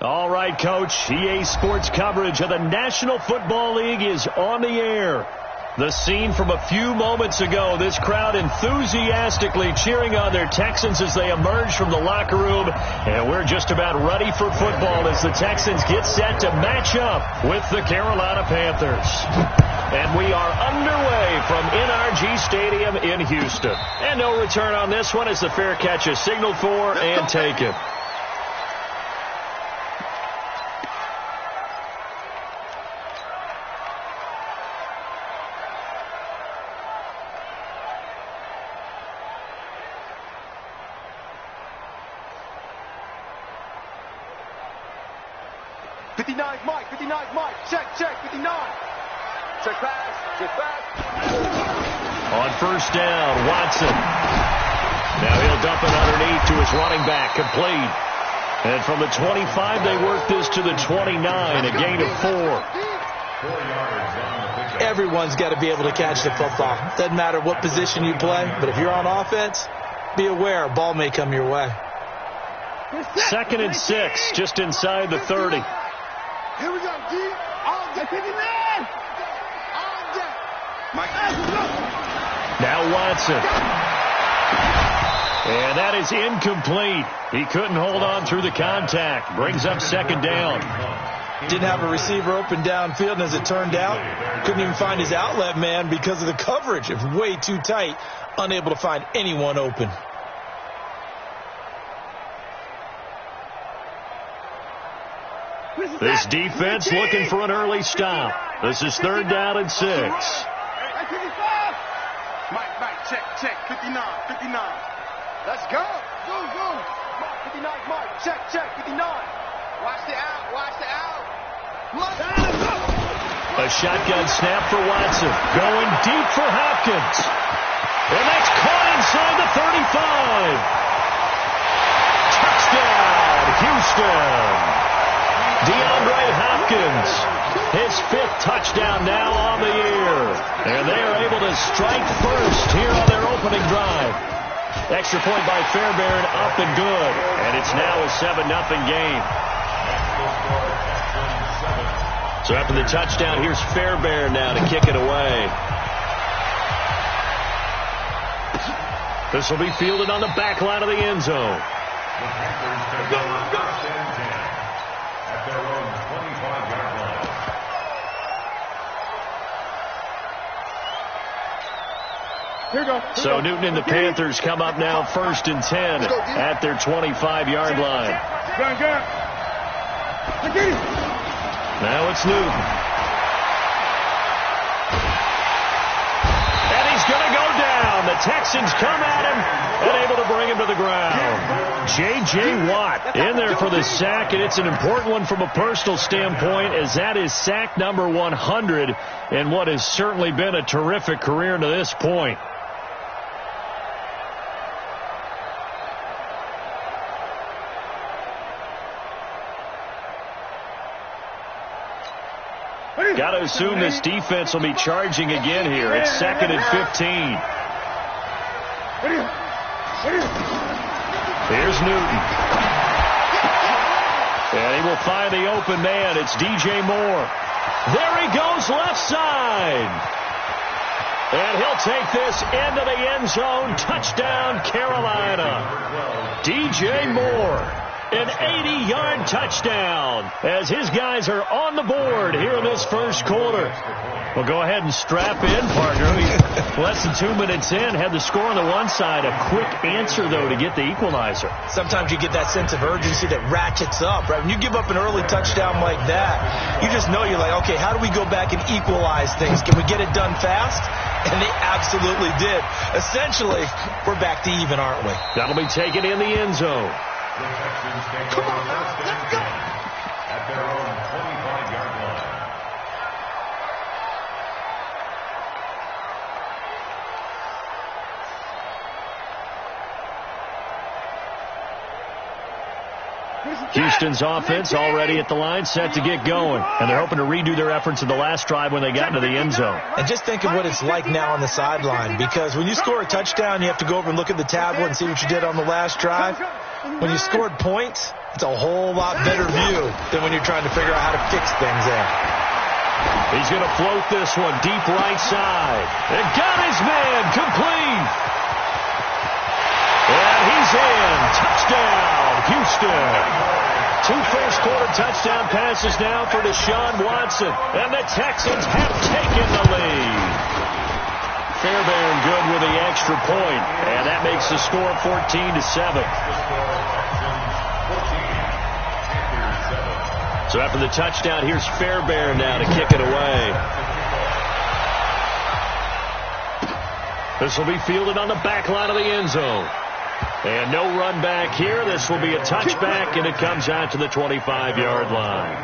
All right, Coach. EA Sports coverage of the National Football League is on the air. The scene from a few moments ago, this crowd enthusiastically cheering on their Texans as they emerge from the locker room. And we're just about ready for football as the Texans get set to match up with the Carolina Panthers. And we are underway from NRG Stadium in Houston. And no return on this one as the fair catch is signaled for and taken. Check, 59. Check pass. On first down, Watson. Now he'll dump it underneath to his running back, complete. And from the 25, they work this to the 29, a gain of 4. Everyone's got to be able to catch the football. Doesn't matter what position you play, but if you're on offense, be aware a ball may come your way. 2nd and 6, just inside the 30. Here we go, D. All day. All day. Now Watson. And that is incomplete. He couldn't hold on through the contact. Brings up 2nd down. Didn't have a receiver open downfield, and as it turned out, couldn't even find his outlet man because of the coverage. It was way too tight, unable to find anyone open. This defense looking for an early stop. This is 3rd down and 6. Mike, check, 59. Let's go. Go. 59, Mike, check, 59. Watch the out. A shotgun snap for Watson. Going deep for Hopkins. And that's caught inside the 35. Touchdown, Houston. DeAndre Hopkins, his 5th touchdown now on the year. And they are able to strike first here on their opening drive. Extra point by Fairbairn, up and good. And it's now a 7-0 game. So after the touchdown, here's Fairbairn now to kick it away. This will be fielded on the back line of the end zone. So Newton and the Panthers come up now 1st and 10 at their 25-yard line. Now it's Newton. And he's going to go down. The Texans come at him and able to bring him to the ground. J.J. Watt in there for the sack, and it's an important one from a personal standpoint as that is sack number 100 in what has certainly been a terrific career to this point. Got to assume this defense will be charging again here. It's 2nd and 15. Here's Newton. And he will find the open man. It's DJ Moore. There he goes left side. And he'll take this into the end zone. Touchdown, Carolina. DJ Moore. An 80-yard touchdown as his guys are on the board here in this first quarter. Well, go ahead and strap in, partner. Less than 2 minutes in, had the score on the one side. A quick answer, though, to get the equalizer. Sometimes you get that sense of urgency that ratchets up, right? When you give up an early touchdown like that, you just know you're like, okay, how do we go back and equalize things? Can we get it done fast? And they absolutely did. Essentially, we're back to even, aren't we? That'll be taken in the end zone. Come on, let's go. At their own 25-yard line. Houston's offense already at the line, set to get going. And they're hoping to redo their efforts in the last drive when they got into the end zone. And just think of what it's like now on the sideline, because when you score a touchdown, you have to go over and look at the tablet and see what you did on the last drive. when you scored points, it's a whole lot better view than when you're trying to figure out how to fix things there. He's going to float this one deep right side. And got his man complete. And he's in. Touchdown, Houston. 2 first-quarter touchdown passes now for Deshaun Watson. And the Texans have taken the lead. Fairbairn good with the extra point. And that makes the score 14-7. So after the touchdown, here's Fairbairn now to kick it away. This will be fielded on the back line of the end zone. And no run back here. This will be a touchback, and it comes out to the 25-yard line.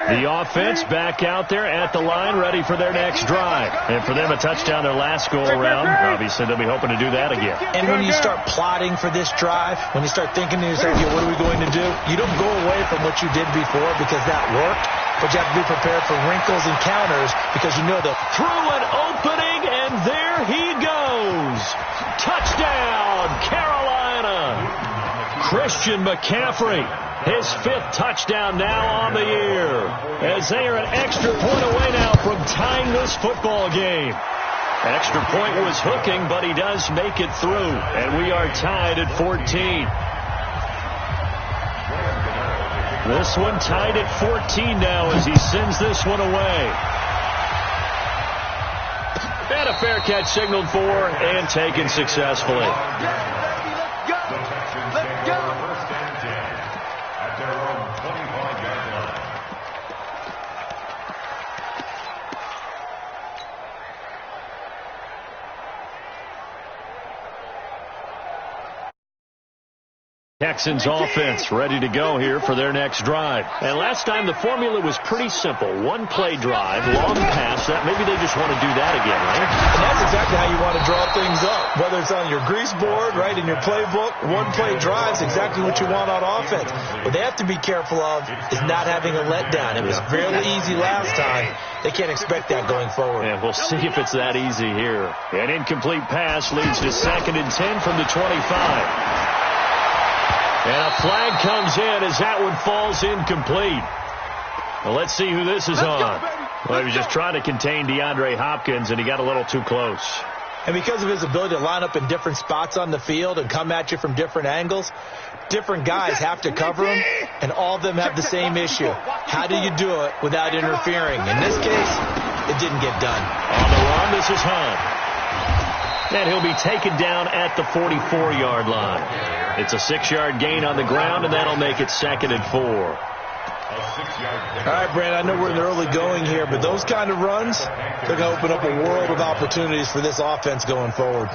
The offense back out there at the line, ready for their next drive. And for them, a touchdown their last go-around. Obviously, they'll be hoping to do that again. And when you start plotting for this drive, when you start thinking to yourself, what are we going to do? You don't go away from what you did before because that worked. But you have to be prepared for wrinkles and counters because you know through an opening, and there he goes. Touchdown, Carolina. Christian McCaffrey, his 5th touchdown now on the year, as they are an extra point away now from tying this football game. Extra point was hooking, but he does make it through, and we are tied at 14. This one tied at 14 now as he sends this one away. And a fair catch signaled for and taken successfully. Texans offense ready to go here for their next drive. And last time the formula was pretty simple. 1-play drive, long pass. That maybe they just want to do that again, right? And that's exactly how you want to draw things up. Whether it's on your grease board, right, in your playbook, 1-play drives, exactly what you want on offense. What they have to be careful of is not having a letdown. It was fairly easy last time. They can't expect that going forward. And we'll see if it's that easy here. An incomplete pass leads to 2nd and 10 from the 25. And a flag comes in as that one falls incomplete. Well, let's see who this is on. Well, he was just trying to contain DeAndre Hopkins, and he got a little too close. And because of his ability to line up in different spots on the field and come at you from different angles, different guys have to cover him, and all of them have the same issue. How do you do it without interfering? In this case, it didn't get done. On the run, this is Hunt. And he'll be taken down at the 44-yard line. It's a 6-yard gain on the ground, and that'll make it 2nd and 4. All right, Brandon, I know we're in the early going here, but those kind of runs, they're going to open up a world of opportunities for this offense going forward.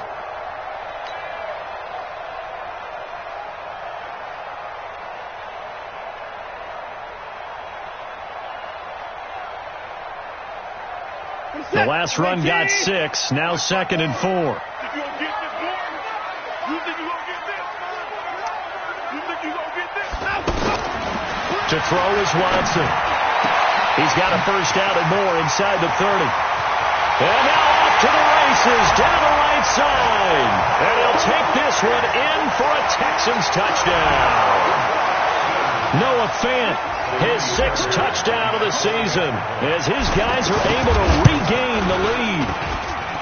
The last run got 6, now 2nd and 4. To throw is Watson. He's got a first down and more inside the 30. And now off to the races down the right side. And he'll take this one in for a Texans touchdown. Noah Fant, his 6th touchdown of the season, as his guys are able to regain the lead.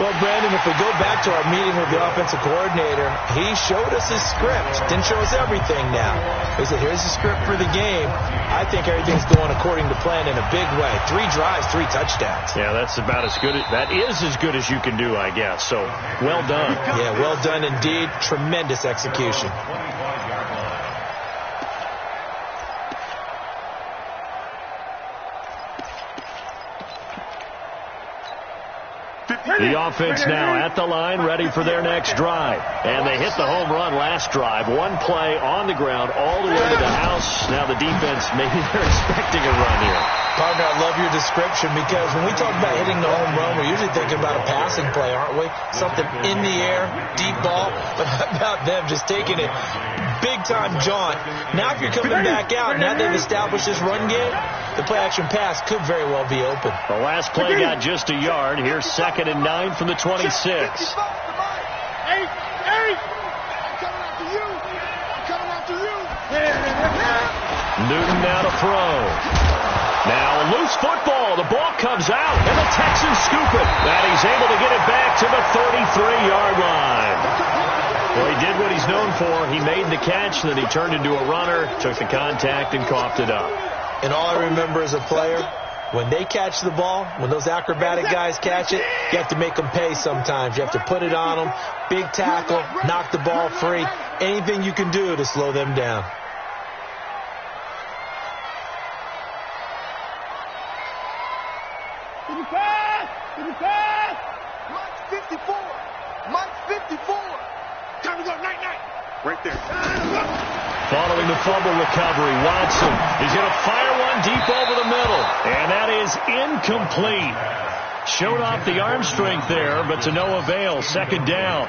Well, Brandon, if we go back to our meeting with the offensive coordinator, he showed us his script. Didn't show us everything now. He said, here's the script for the game. I think everything's going according to plan in a big way. 3 drives, 3 touchdowns. Yeah, that's about as good. That is as good as you can do, I guess. So, well done. Yeah, well done indeed. Tremendous execution. The offense now at the line, ready for their next drive. And they hit the home run last drive. 1 play on the ground all the way to the house. Now the defense, maybe they're expecting a run here. Partner, I love your description because when we talk about hitting the home run, we're usually thinking about a passing play, aren't we? Something in the air, deep ball. But how about them just taking it big-time jaunt. Now if you're coming back out, now they've established this run game, the play-action pass could very well be open. The last play got just a yard. Here's 2nd and 9 from the 26. Hey! Coming after you! Coming after you! Newton now to throw. Now a loose football. The ball comes out, and the Texans scoop it. And he's able to get it back to the 33-yard line. Well, he did what he's known for. He made the catch, then he turned into a runner, took the contact, and coughed it up. And all I remember as a player, when they catch the ball, when those acrobatic guys catch it, you have to make them pay sometimes. You have to put it on them, big tackle, knock the ball free, anything you can do to slow them down. Mike's 54. Mike's 54. Time to go, night. Right there. Following the fumble recovery, Watson is going to fire one deep over the middle. And that is incomplete. Showed off the arm strength there, but to no avail. 2nd down.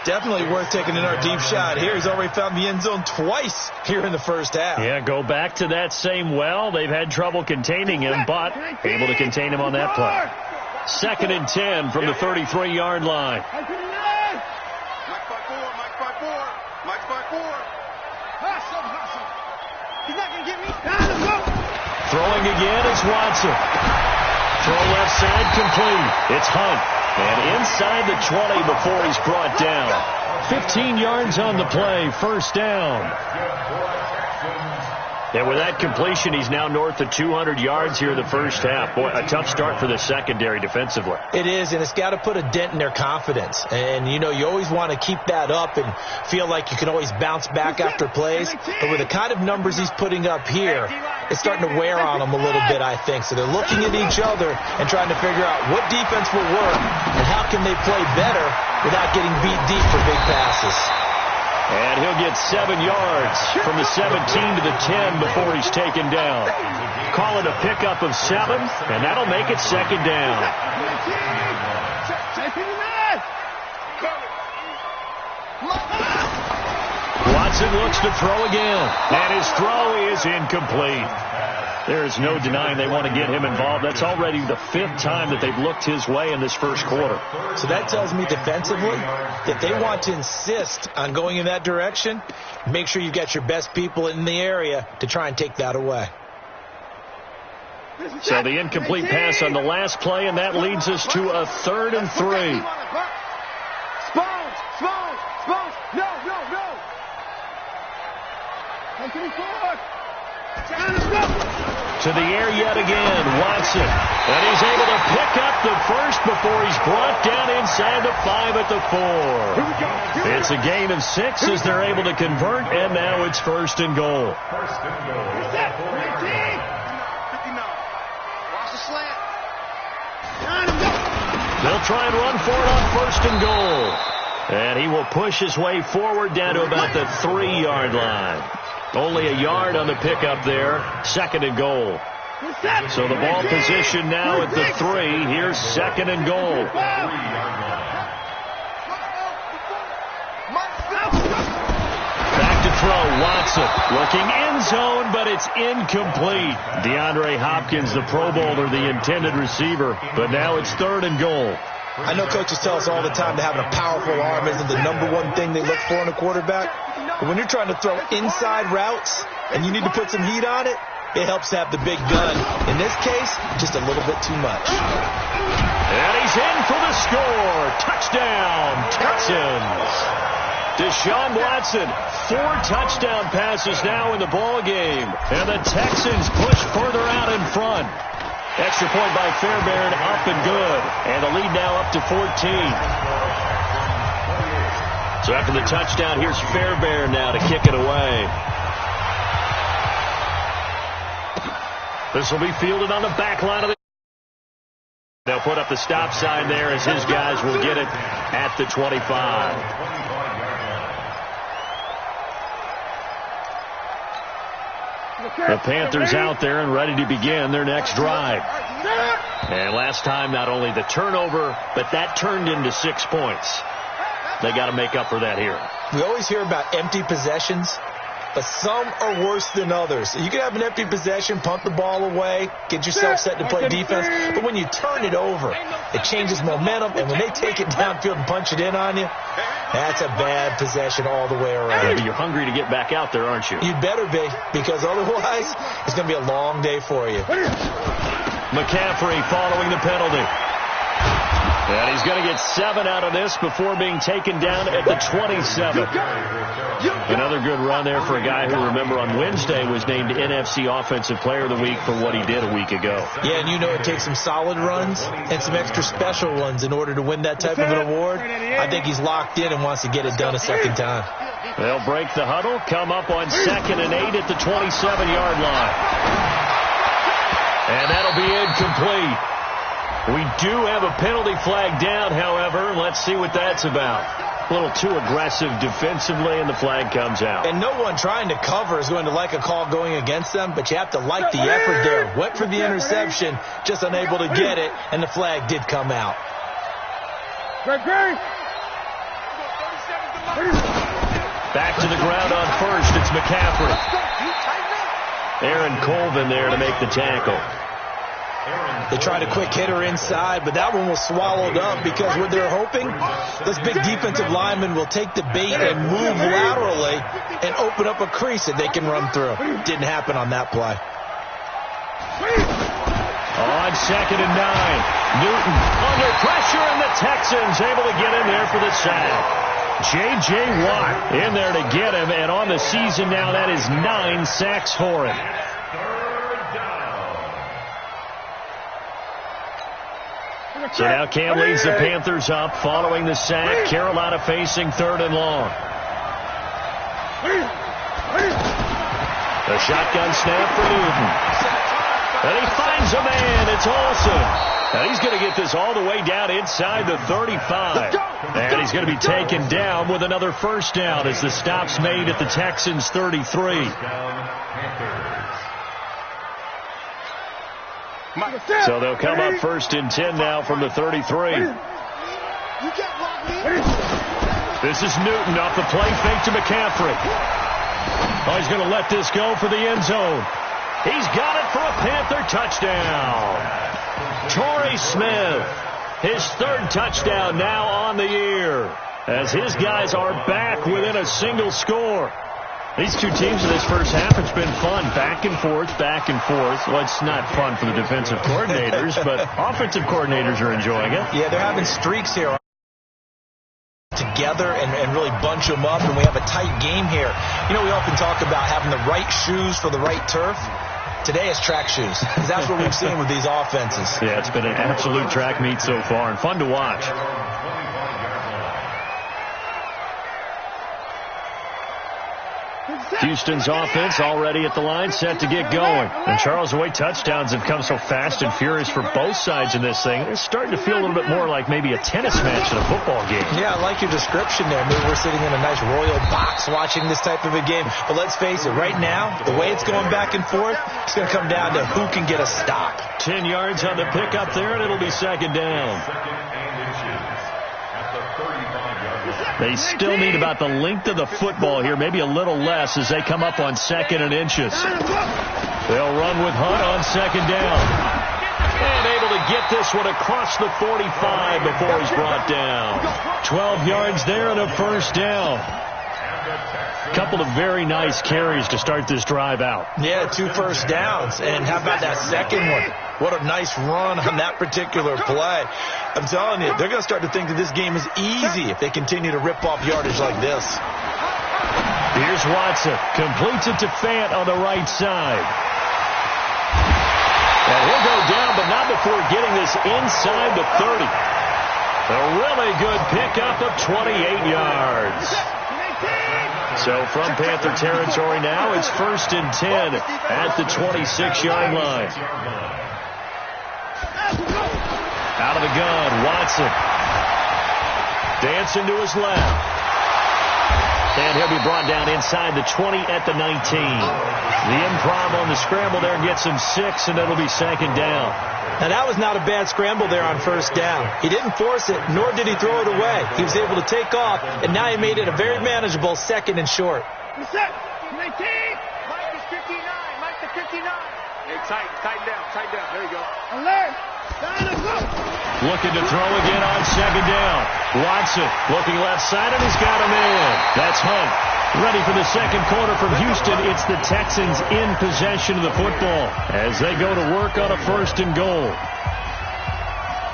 Definitely worth taking in our deep shot here. He's already found the end zone twice here in the first half. Yeah, go back to that same well. They've had trouble containing him, but able to contain him on that play. 2nd and 10 from the 33-yard line. Mike 5-4. Mike 5-4. He's not going to get me. Throwing again is Watson. Throw left side complete. It's Hunt. And inside the 20 before he's brought down. 15 yards on the play. 1st down. And with that completion, he's now north of 200 yards here in the first half. Boy, a tough start for the secondary defensively. It is, and it's got to put a dent in their confidence. And, you know, you always want to keep that up and feel like you can always bounce back after plays. But with the kind of numbers he's putting up here, it's starting to wear on them a little bit, I think. So they're looking at each other and trying to figure out what defense will work and how can they play better without getting beat deep for big passes. And he'll get 7 yards from the 17 to the 10 before he's taken down. Call it a pickup of 7, and that'll make it 2nd down. Watson looks to throw again, and his throw is incomplete. There's no denying they want to get him involved. That's already the 5th time that they've looked his way in this first quarter. So that tells me defensively that they want to insist on going in that direction. Make sure you've got your best people in the area to try and take that away. So the incomplete pass on the last play, and that leads us to a 3rd and 3. Spones! No! To the air yet again, Watson. And he's able to pick up the first before he's brought down inside the 5 at the 4. It's a gain of 6 as they're able to convert, and now it's 1st and goal. 1st and goal. 59. Watch the slant. They'll try and run for it on 1st and goal. And he will push his way forward down to about the 3-yard line. Only a yard on the pickup there. 2nd and goal. So the ball position now at the 3. Here's 2nd and goal. Back to throw. Watson looking end zone, but it's incomplete. DeAndre Hopkins, the Pro Bowler, the intended receiver. But now it's 3rd and goal. I know coaches tell us all the time that having a powerful arm isn't the #1 thing they look for in a quarterback. But when you're trying to throw inside routes and you need to put some heat on it, it helps to have the big gun. In this case, just a little bit too much. And he's in for the score. Touchdown, Texans. Deshaun Watson, 4 touchdown passes now in the ball game. And the Texans push further out in front. Extra point by Fairbairn, up and good. And the lead now up to 14. So after the touchdown, here's Fairbairn now to kick it away. This will be fielded on the back line of the... They'll put up the stop sign there as his guys will get it at the 25. The Panthers out there and ready to begin their next drive. And last time, not only the turnover, but that turned into 6 points. They got to make up for that here. We always hear about empty possessions, but some are worse than others. You can have an empty possession, punt the ball away, get yourself set to play defense, but when you turn it over, it changes momentum, and when they take it downfield and punch it in on you, that's a bad possession all the way around. Yeah, but you're hungry to get back out there, aren't you? You'd better be, because otherwise it's going to be a long day for you. McCaffrey following the penalty. And he's going to get 7 out of this before being taken down at the 27. Another good run there for a guy who, remember, on Wednesday was named NFC Offensive Player of the Week for what he did a week ago. Yeah, and you know it takes some solid runs and some extra special ones in order to win that type of an award. I think he's locked in and wants to get it done a second time. They'll break the huddle, come up on 2nd and 8 at the 27-yard line. And that'll be incomplete. We do have a penalty flag down, however. Let's see what that's about. A little too aggressive defensively, and the flag comes out. And no one trying to cover is going to like a call going against them, but you have to like the effort there. Went for the interception, just unable to get it, and the flag did come out. Back to the ground on first. It's McCaffrey. Aaron Colvin there to make the tackle. They tried a quick hitter inside, but that one was swallowed up because what they're hoping, this big defensive lineman will take the bait and move laterally and open up a crease that they can run through. Didn't happen on that play. On 2nd and 9, Newton under pressure, and the Texans able to get in there for the sack. J.J. Watt in there to get him, and on the season now, that is 9 sacks for him. So now Cam leads the Panthers up following the sack. Carolina facing 3rd and long. The shotgun snap for Newton. And he finds a man. It's Olsen. And he's going to get this all the way down inside the 35. And he's going to be taken down with another first down as the stop's made at the Texans' 33. So they'll come up 1st and 10 now from the 33. This is Newton off the play fake to McCaffrey. Oh, he's going to let this go for the end zone. He's got it for a Panther touchdown. Torrey Smith, his 3rd touchdown now on the year, as his guys are back within a single score. These two teams in this first half, it's been fun. Back and forth, back and forth. Well, it's not fun for the defensive coordinators, but offensive coordinators are enjoying it. Yeah, they're having streaks here together and really bunch them up, and we have a tight game here. You know, we often talk about having the right shoes for the right turf. Today is track shoes, because that's what we've seen with these offenses. Yeah, it's been an absolute track meet so far, and fun to watch. Houston's offense already at the line, set to get going. And Charles, the way touchdowns have come so fast and furious for both sides in this thing, it's starting to feel a little bit more like maybe a tennis match in a football game. Yeah, I like your description there. Maybe we're sitting in a nice royal box watching this type of a game. But let's face it, right now, the way it's going back and forth, it's going to come down to who can get a stop. 10 yards on the pickup there, and it'll be 2nd down. They still need about the length of the football here, maybe a little less as they come up on 2nd and inches. They'll run with Hunt on 2nd down. And able to get this one across the 45 before he's brought down. 12 yards there and a first down. Couple of very nice carries to start this drive out. Yeah, 2 first downs. And how about that second one? What a nice run on that particular play. I'm telling you, they're going to start to think that this game is easy if they continue to rip off yardage like this. Here's Watson. Completes it to Fant on the right side. And he'll go down, but not before getting this inside the 30. A really good pickup of 28 yards. So from Panther territory now, it's 1st and 10 at the 26-yard line. Out of the gun, Watson. Dancing to his left. And he'll be brought down inside the 20 at the 19. The improv on the scramble there gets him 6, and it'll be second down. Now, that was not a bad scramble there on first down. He didn't force it, nor did he throw it away. He was able to take off, and now he made it a very manageable second and short. Set. 19. Mike is 59. Mike to 59. Hey, tighten down. There you go. Alert. Looking to throw again on second down. Watson looking left side, and he's got him in. That's Hunt. Ready for the second quarter from Houston. It's the Texans in possession of the football as they go to work on a first and goal.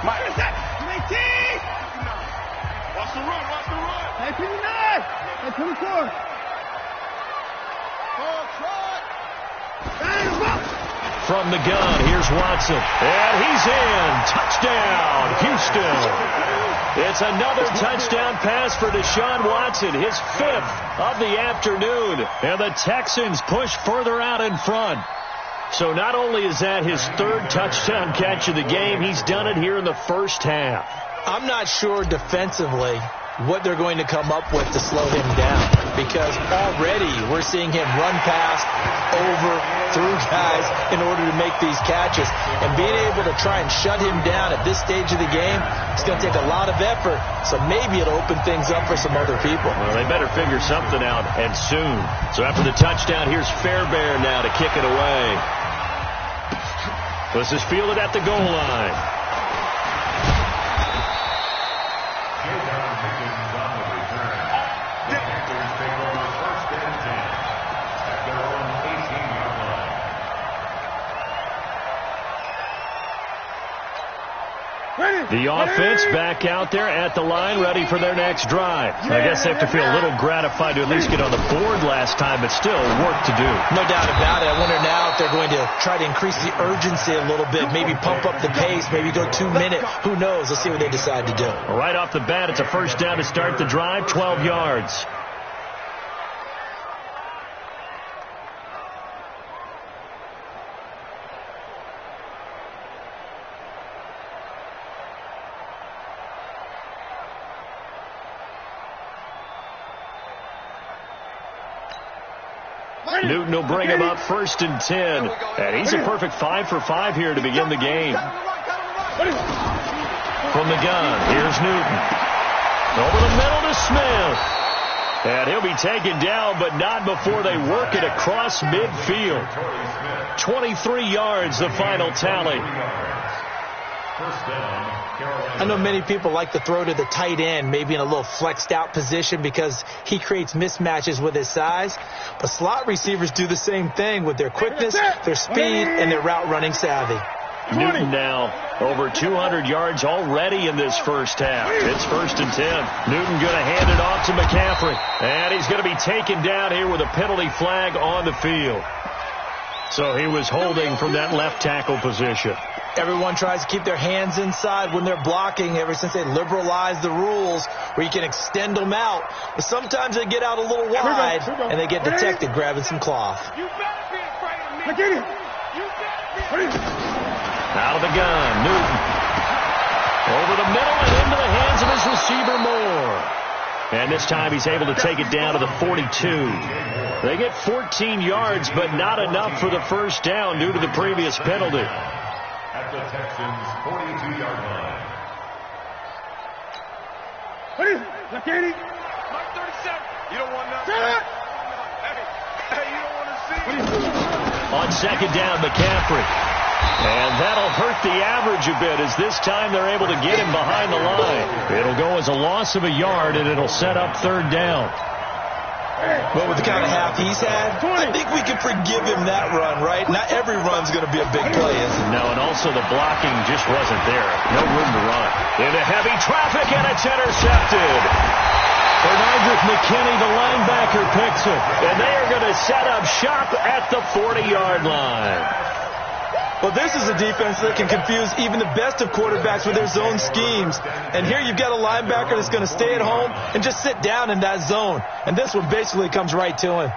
Mike, is that 19? Watch the run. Hey, 59. Hey, 24. From the gun, here's Watson. And he's in. Touchdown, Houston. It's another touchdown pass for Deshaun Watson, his 5th of the afternoon. And the Texans push further out in front. So not only is that his 3rd touchdown catch of the game, he's done it here in the first half. I'm not sure defensively what they're going to come up with to slow him down, because already we're seeing him run past, over, through guys in order to make these catches. And being able to try and shut him down at this stage of the game, it's going to take a lot of effort. So maybe it'll open things up for some other people. Well, they better figure something out, and soon. So after the touchdown, here's Fairbairn now to kick it away. This is fielded at the goal line. The offense back out there at the line, ready for their next drive. I guess they have to feel a little gratified to at least get on the board last time, but still work to do. No doubt about it. I wonder now if they're going to try to increase the urgency a little bit, maybe pump up the pace, maybe go 2-minute. Who knows? Let's see what they decide to do. Right off the bat, it's a first down to start the drive, 12 yards. Newton will bring him up 1st and 10. And he's a perfect 5 for 5 here to begin the game. From the gun, here's Newton. Over the middle to Smith. And he'll be taken down, but not before they work it across midfield. 23 yards, the final tally. I know many people like to throw to the tight end, maybe in a little flexed out position because he creates mismatches with his size. But slot receivers do the same thing with their quickness, their speed, and their route running savvy. Newton now over 200 yards already in this first half. It's 1st and 10. Newton going to hand it off to McCaffrey. And he's going to be taken down here with a penalty flag on the field. So he was holding from that left tackle position. Everyone tries to keep their hands inside when they're blocking ever since they liberalized the rules where you can extend them out. But sometimes they get out a little wide and they get detected grabbing some cloth. Out of the gun, Newton. Over the middle and into the hands of his receiver Moore. And this time he's able to take it down to the 42. They get 14 yards, but not enough for the first down due to the previous penalty. At the Texans' 42-yard line. What is it? Left Andy? Mark 37. You don't want nothing. Hey, you don't want to see. On second down, McCaffrey. And that'll hurt the average a bit as this time they're able to get him behind the line. It'll go as a loss of a yard, and it'll set up 3rd down. But with the kind of half he's had, I think we can forgive him that run, right? Not every run's going to be a big play, is it? No, and also the blocking just wasn't there. No room to run. Into heavy traffic, and it's intercepted. Bernardrick McKinney, the linebacker, picks it. And they are going to set up shop at the 40-yard line. Well, this is a defense that can confuse even the best of quarterbacks with their zone schemes. And here you've got a linebacker that's going to stay at home and just sit down in that zone. And this one basically comes right to him.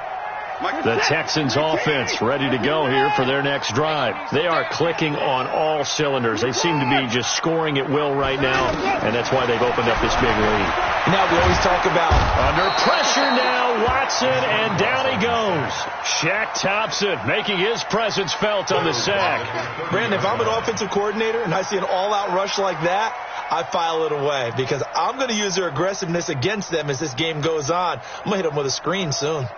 The Texans offense ready to go here for their next drive. They are clicking on all cylinders. They seem to be just scoring at will right now, and that's why they've opened up this big lead. Now we always talk about under pressure now, Watson, and down he goes. Shaq Thompson making his presence felt on the sack. Brandon, if I'm an offensive coordinator and I see an all-out rush like that, I file it away because I'm going to use their aggressiveness against them as this game goes on. I'm going to hit them with a screen soon.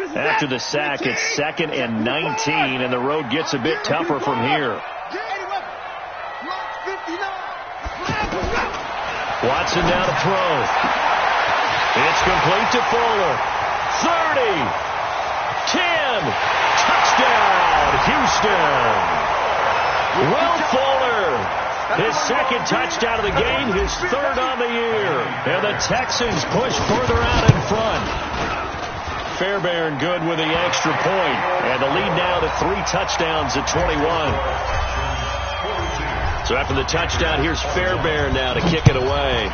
After the sack, it's 2nd and 19, and the road gets a bit tougher from here. Watson now to throw. It's complete to Fuller. 30. 10. Touchdown, Houston. Will Fuller, his 2nd touchdown of the game, his 3rd on the year. And the Texans push further out in front. Fairbairn good with the extra point. And the lead now to 3 touchdowns at 21. So after the touchdown, here's Fairbairn now to kick it away.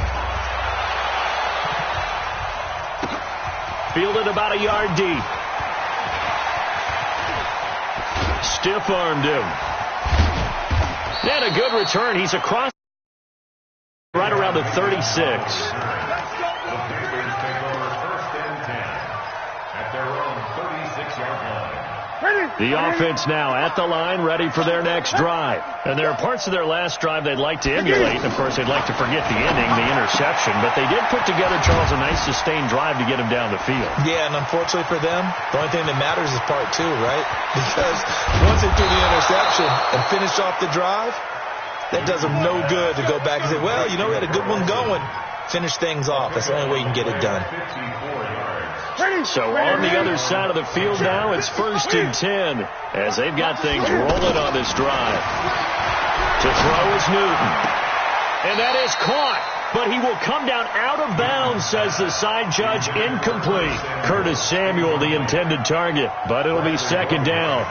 Fielded about a yard deep. Stiff-armed him. And a good return. He's across right around the 36. The offense now at the line, ready for their next drive. And there are parts of their last drive they'd like to emulate. And, of course, they'd like to forget the ending, the interception. But they did put together, Charles, a nice sustained drive to get him down the field. Yeah, and unfortunately for them, the only thing that matters is part 2, right? Because once they threw the interception and finished off the drive, that does them no good to go back and say, well, you know, we had a good one going. Finish things off. That's the only way you can get it done. So on the other side of the field now, it's 1st and 10 as they've got things rolling on this drive. To throw is Newton. And that is caught. But he will come down out of bounds, says the side judge. Incomplete. Curtis Samuel, the intended target. But it'll be 2nd down.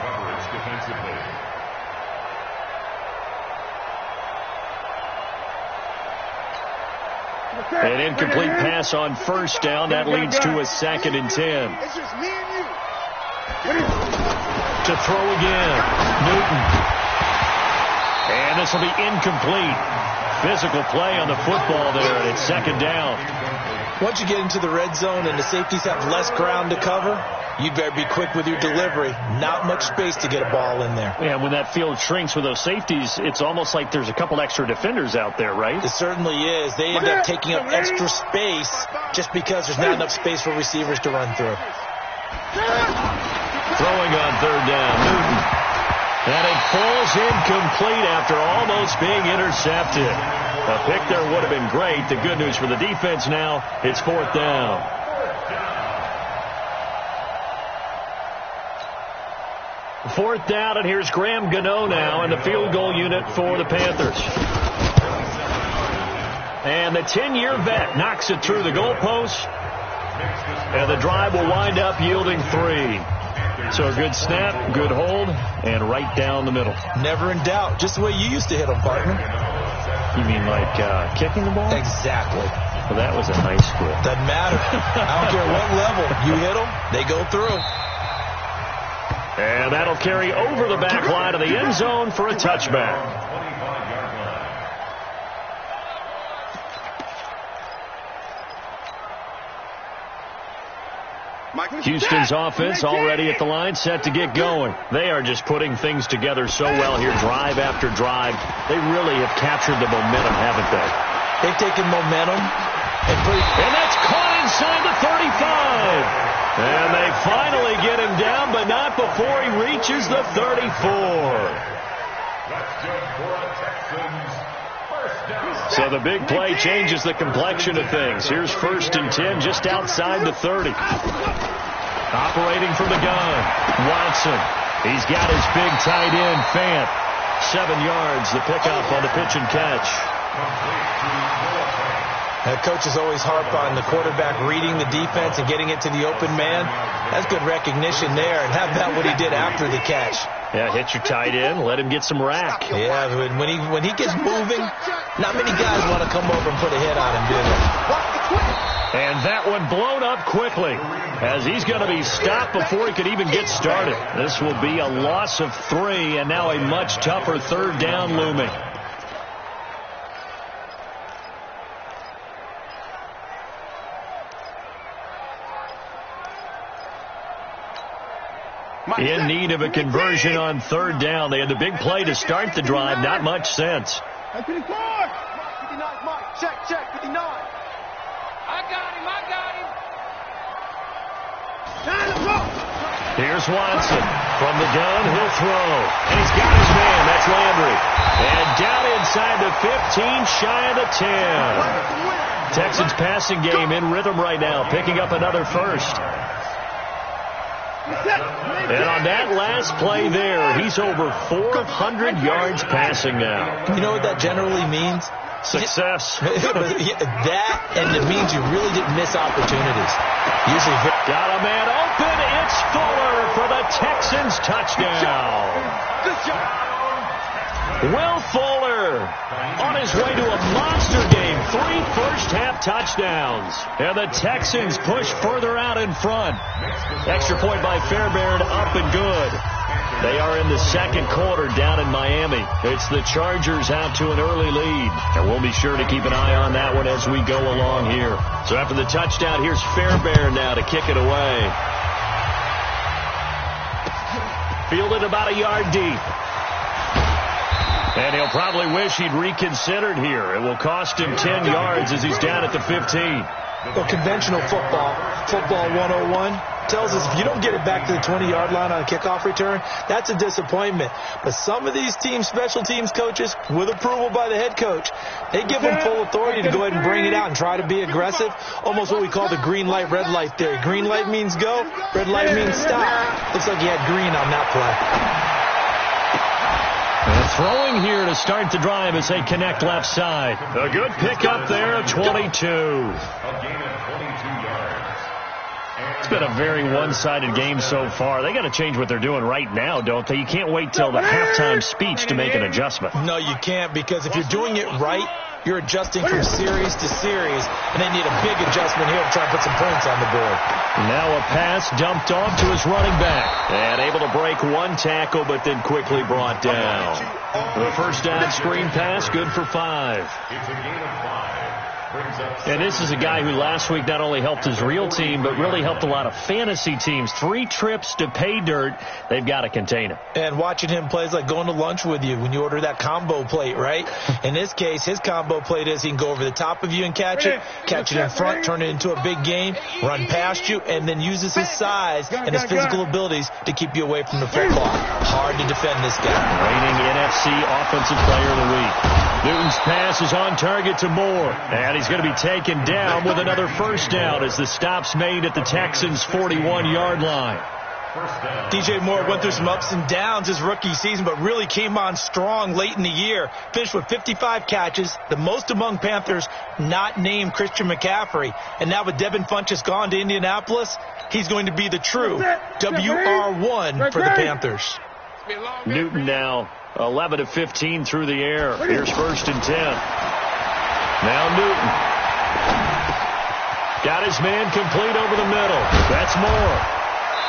An incomplete pass on 1st down. That leads to a 2nd and 10. To throw again. Newton. And this will be incomplete. Physical play on the football there, and it's 2nd down. Once you get into the red zone and the safeties have less ground to cover, you better be quick with your delivery. Not much space to get a ball in there. Yeah, when that field shrinks with those safeties, it's almost like there's a couple extra defenders out there, right? It certainly is. They end up taking up extra space just because there's not enough space for receivers to run through. Throwing on 3rd down, Newton. And it falls incomplete after almost being intercepted. A pick there would have been great. The good news for the defense now, it's 4th down. Fourth down, and here's Graham Gano now in the field goal unit for the Panthers. And the 10-year vet knocks it through the goalpost. And the drive will wind up yielding 3. So a good snap, good hold, and right down the middle. Never in doubt. Just the way you used to hit them, partner. You mean like kicking the ball? Exactly. Well, that was a nice grip. Doesn't matter. I don't care what level. You hit them, they go through. And that'll carry over the back line of the end zone for a touchback. Houston's offense already at the line, set to get going. They are just putting things together so well here, drive after drive. They really have captured the momentum, haven't they? They've taken momentum. And that's caught inside the 35. And they finally get him down, but not before he reaches the 34. So the big play changes the complexion of things. Here's 1st and 10 just outside the 30. Operating from the gun, Watson. He's got his big tight end, Fant. 7 yards, the pickup on the pitch and catch. Coaches always harp on the quarterback reading the defense and getting it to the open man. That's good recognition there. And how about what he did after the catch? Yeah, hit your tight end, let him get some rack. Yeah, when he gets moving, not many guys want to come over and put a hit on him, do they? And that one blown up quickly as he's going to be stopped before he could even get started. This will be a loss of 3, and now a much tougher third down looming. In need of a conversion on third down. They had the big play to start the drive. Not much sense. 59, Mike. Check, 59. I got him. Here's Watson. From the gun, he'll throw. And he's got his man. That's Landry. And down inside the 15, shy of the 10. Texans passing game in rhythm right now, picking up another first. And on that last play there, he's over 400 yards passing now. You know what that generally means? Success. That, and it means you really didn't miss opportunities. Usually, got a man open. It's Fuller for the Texans touchdown. Good job. Will Fuller on his way to a monster game. 3 first-half touchdowns. And the Texans push further out in front. Extra point by Fairbairn, up and good. They are in the second quarter down in Miami. It's the Chargers out to an early lead. And we'll be sure to keep an eye on that one as we go along here. So after the touchdown, here's Fairbairn now to kick it away. Fielded about a yard deep. And he'll probably wish he'd reconsidered here. It will cost him 10 yards as he's down at the 15. Well, conventional football 101, tells us if you don't get it back to the 20-yard line on a kickoff return, that's a disappointment. But some of these teams, special teams coaches, with approval by the head coach, they give them full authority to go ahead and bring it out and try to be aggressive. Almost what we call the green light, red light theory. Green light means go, red light means stop. Looks like he had green on that play. And throwing here to start the drive as they connect left side. A good pickup there of 22. It's been a very one-sided game so far. They got to change what they're doing right now, don't they? You can't wait till the halftime speech to make an adjustment. No, you can't, because if you're doing it right, you're adjusting from series to series, and they need a big adjustment here to try and put some points on the board. Now a pass dumped off to his running back. And able to break one tackle, but then quickly brought down. The first down screen pass, good for 5. It's a gain of 5. And this is a guy who last week not only helped his real team, but really helped a lot of fantasy teams. 3 trips to pay dirt. They've got to contain him. And watching him play is like going to lunch with you when you order that combo plate, right? In this case, his combo plate is he can go over the top of you and catch it in front, turn it into a big gain, run past you, and then uses his size and his physical abilities to keep you away from the football. Hard to defend this guy. Reigning NFC Offensive Player of the Week. Newton's pass is on target to Moore. And he's going to be taken down with another first down as the stop's made at the Texans' 41-yard line. DJ Moore went through some ups and downs his rookie season, but really came on strong late in the year. Finished with 55 catches, the most among Panthers not named Christian McCaffrey. And now with Devin Funchess gone to Indianapolis, he's going to be the true WR1 for the Panthers. Newton now 11 of 15 through the air. Here's 1st and 10. Now Newton. Got his man complete over the middle. That's Moore.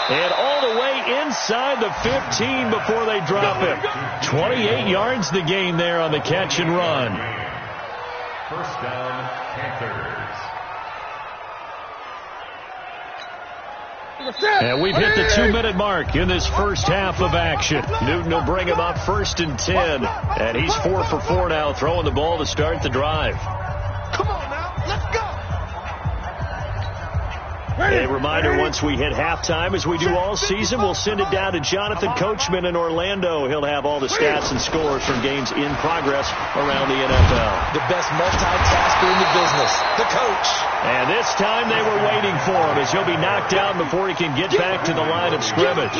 And all the way inside the 15 before they drop him. 28 yards the gain there on the catch and run. First down, Panthers. And we've hit the 2-minute mark in this first half of action. Newton will bring him up 1st and 10. And he's 4 for 4 now, throwing the ball to start the drive. Come on now, let's go. A reminder, once we hit halftime, as we do all season, we'll send it down to Jonathan Coachman in Orlando. He'll have all the stats and scores from games in progress around the NFL. The best multitasker in the business, the coach. And this time they were waiting for him as he'll be knocked down before he can get back to the line of scrimmage.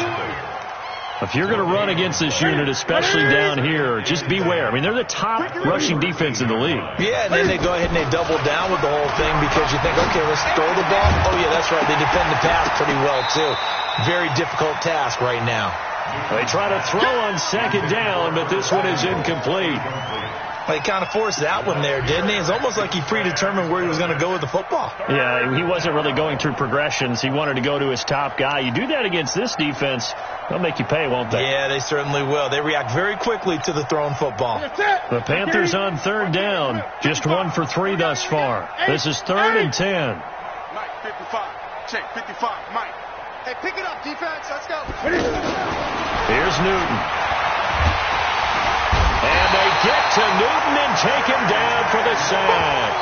If you're going to run against this unit, especially down here, just beware. I mean, they're the top rushing defense in the league. Yeah, and then they go ahead and they double down with the whole thing because you think, okay, let's throw the ball. Oh, yeah, that's right. They defend the pass pretty well, too. Very difficult task right now. They try to throw on second down, but this one is incomplete. He kind of forced that one there, didn't he? It's almost like he predetermined where he was going to go with the football. Yeah, he wasn't really going through progressions. He wanted to go to his top guy. You do that against this defense, they'll make you pay, won't they? Yeah, they certainly will. They react very quickly to the thrown football. The Panthers on third down. Just 1 for 3 thus far. This is 3rd and 10. Mike, 55. Check, 55. Mike. Hey, pick it up, defense. Let's go. Here's Newton. And they get to Newton and take him down for the sack.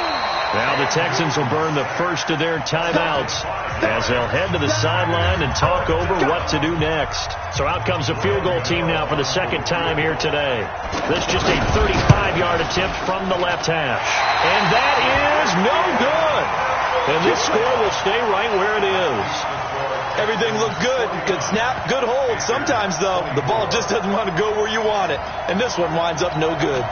Now the Texans will burn the first of their timeouts as they'll head to the sideline and talk over what to do next. So out comes a field goal team now for the second time here today. This just a 35-yard attempt from the left hash. And that is no good. And this score will stay right where it is. Everything looked good. Good snap, good hold. Sometimes, though, the ball just doesn't want to go where you want it. And this one winds up no good.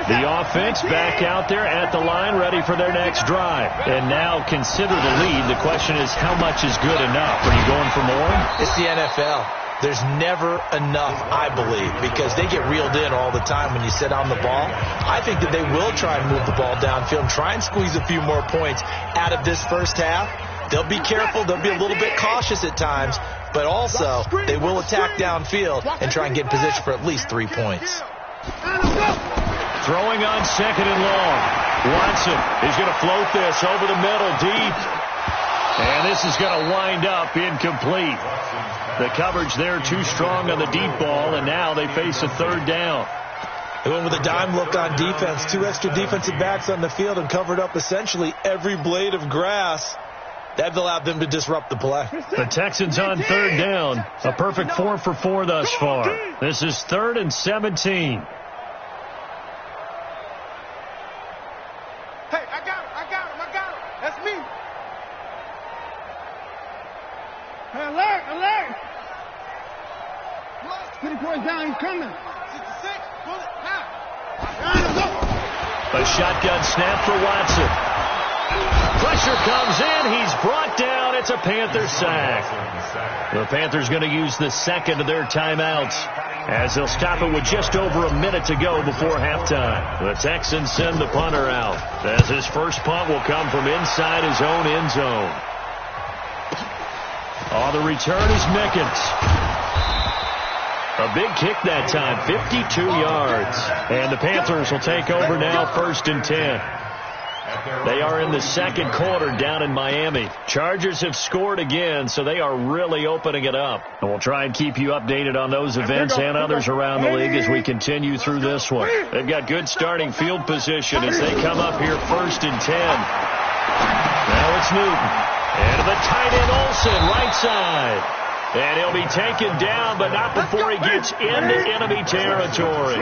The offense back out there at the line, ready for their next drive. And now consider the lead. The question is, how much is good enough? Are you going for more? It's the NFL. There's never enough, I believe, because they get reeled in all the time when you sit on the ball. I think that they will try and move the ball downfield and try and squeeze a few more points out of this first half. They'll be careful. They'll be a little bit cautious at times, but also they will attack downfield and try and get in position for at least 3 points. Throwing on second and long. Watson is going to float this over the middle deep. And this is going to wind up incomplete. The coverage there too strong on the deep ball, and now they face a third down. They went with a dime look on defense. 2 extra defensive backs on the field and covered up essentially every blade of grass. That allowed them to disrupt the play. The Texans on third down. A perfect 4 for 4 thus far. This is 3rd and 17. Hey, I got him. That's me. Hey, alert. 20 points down, he's coming. 66, bullet, A shotgun snap for Watson. Pressure comes in. He's brought down. It's a Panther sack. The Panthers going to use the second of their timeouts as they'll stop it with just over a minute to go before halftime. The Texans send the punter out as his first punt will come from inside his own end zone. On the return is Mickens. A big kick that time, 52 yards. And the Panthers will take over now, 1st and 10. They are in the second quarter down in Miami. Chargers have scored again, so they are really opening it up. And we'll try and keep you updated on those events and others around the league as we continue through this one. They've got good starting field position as they come up here 1st and 10. Now it's Newton. And the tight end Olsen, right side. And he'll be taken down, but not before he gets into enemy territory.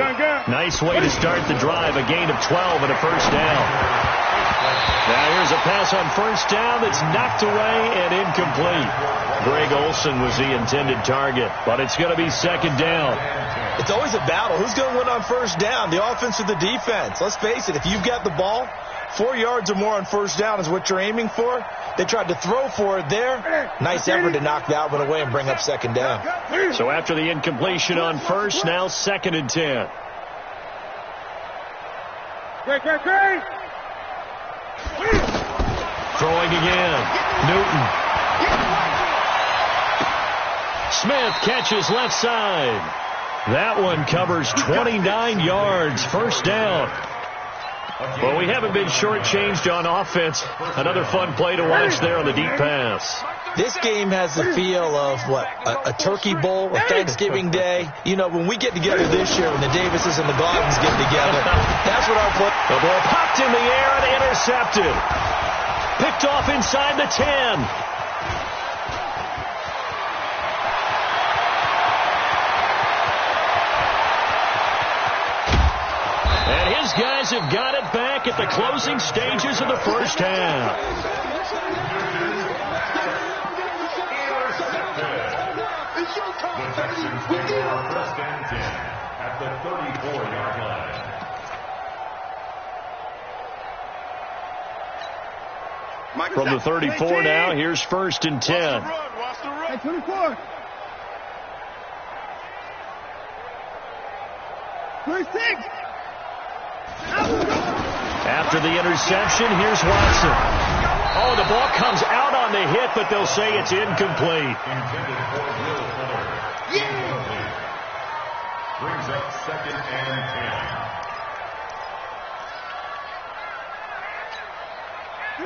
Nice way to start the drive, a gain of 12 and a first down. Now here's a pass on first down that's knocked away and incomplete. Greg Olsen was the intended target, but it's going to be second down. It's always a battle. Who's going to win on first down, the offense or the defense? Let's face it, if you've got the ball, 4 yards or more on first down is what you're aiming for. They tried to throw for it there. Nice effort to knock that one away and bring up second down. So after the incompletion on first, now 2nd and 10. Great. Throwing again. Newton. Smith catches left side. That one covers 29 yards. First down. Well, we haven't been shortchanged on offense. Another fun play to watch there on the deep pass. This game has the feel of, a turkey bowl, a Thanksgiving Day. You know, when we get together this year, when the Davises and the Gardens get together, that's what our play. The ball popped in the air and intercepted. Picked off inside the 10. And his guys have got it back at the closing stages of the first half. The Texans score 1st and 10 at the 34-yard line. From the 34 now, here's 1st and 10. Hey, 24. 26. After the interception, here's Watson. Oh, the ball comes out on the hit, but they'll say it's incomplete. Brings up 2nd and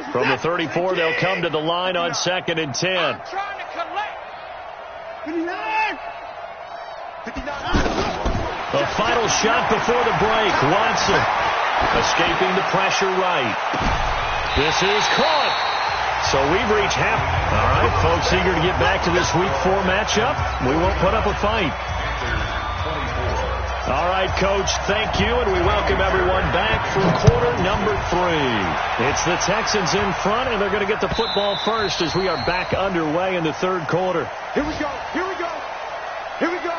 10. From the 34, they'll come to the line on 2nd and 10. I'm trying to collect. 59. 59. The final shot before the break. Watson escaping the pressure right. This is caught. So we've reached half. All right, folks, eager to get back to this Week 4 matchup. We won't put up a fight. All right, Coach, thank you, and we welcome everyone back for quarter number 3. It's the Texans in front, and they're going to get the football first as we are back underway in the 3rd quarter. Here we go. Here we go. Here we go.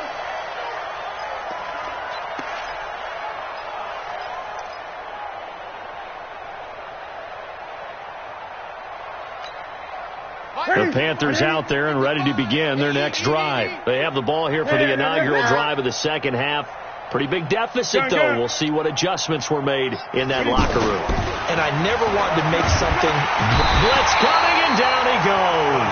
The Panthers out there and ready to begin their next drive. They have the ball here for the inaugural drive of the 2nd half. Pretty big deficit, though. We'll see what adjustments were made in that locker room. And I never wanted to make something. Blitz coming, and down he goes.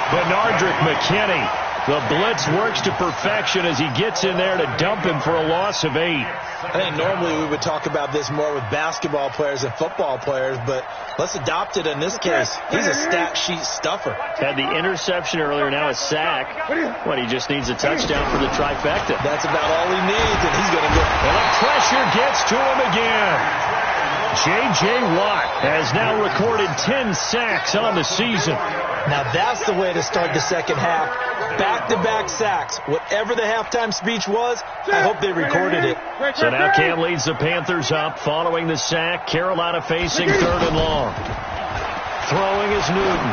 Benardrick McKinney. The blitz works to perfection as he gets in there to dump him for a loss of 8. I think normally we would talk about this more with basketball players and football players, but let's adopt it in this case. He's a stat sheet stuffer. Had the interception earlier, now a sack. What, he just needs a touchdown for the trifecta. That's about all he needs, and he's going to get... And the pressure gets to him again. J.J. Watt has now recorded 10 sacks on the season. Now that's the way to start the 2nd half. Back-to-back sacks. Whatever the halftime speech was, I hope they recorded it. So now Cam leads the Panthers up following the sack. Carolina facing 3rd and long. Throwing is Newton.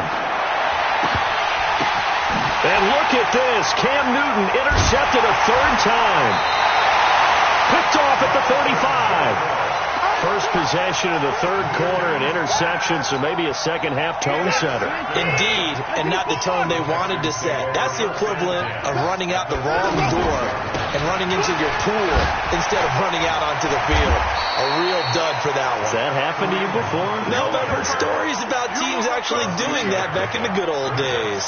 And look at this. Cam Newton intercepted a 3rd time. Picked off at the 35. First possession of the 3rd quarter, an interception, so maybe a 2nd half tone setter. Indeed, and not the tone they wanted to set. That's the equivalent of running out the wrong door and running into your pool instead of running out onto the field. A real dud for that one. Has that happened to you before? No, I've heard stories about teams actually doing that back in the good old days.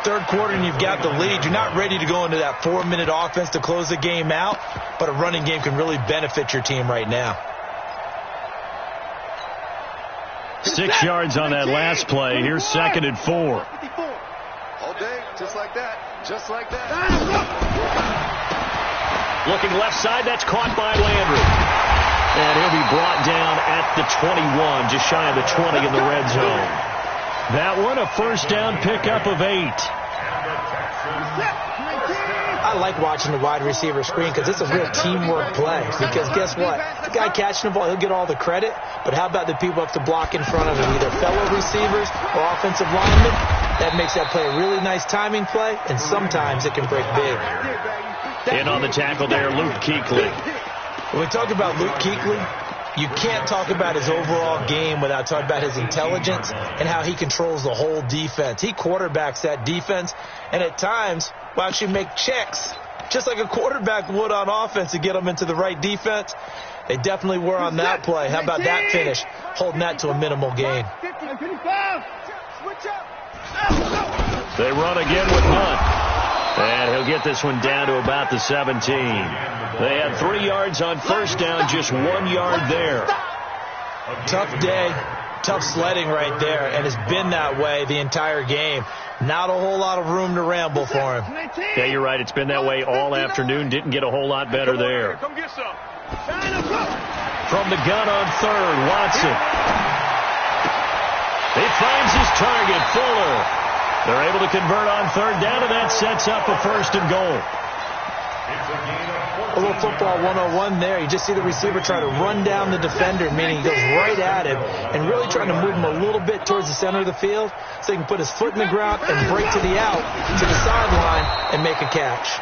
3rd quarter and you've got the lead. You're not ready to go into that 4-minute offense to close the game out, but a running game can really benefit your team right now. 6 yards on that last play. Here's 2nd and 4. All day, just like that. Just like that. Looking left side, that's caught by Landry. And he'll be brought down at the 21, just shy of the 20 in the red zone. That one, a 1st down pickup of 8. I like watching the wide receiver screen because it's a real teamwork play. Because guess what? The guy catching the ball, he'll get all the credit. But how about the people up to block in front of him, either fellow receivers or offensive linemen? That makes that play a really nice timing play, and sometimes it can break big. In on the tackle there, Luke Kuechly. When we talk about Luke Kuechly, you can't talk about his overall game without talking about his intelligence and how he controls the whole defense. He quarterbacks that defense, and at times will actually make checks, just like a quarterback would on offense to get them into the right defense. They definitely were on that play. How about that finish, holding that to a minimal gain. They run again with Hunt. And he'll get this one down to about the 17. They had 3 yards on 1st down, just 1 yard there. Tough day, tough sledding right there, and it's been that way the entire game. Not a whole lot of room to ramble for him. Yeah, you're right. It's been that way all afternoon. Didn't get a whole lot better there. Come get some. From the gun on 3rd, Watson. He finds his target, Fuller. They're able to convert on 3rd down, and that sets up a 1st and goal. A little football 101 there. You just see the receiver try to run down the defender, meaning he goes right at him and really trying to move him a little bit towards the center of the field so he can put his foot in the ground and break to the out, to the sideline, and make a catch.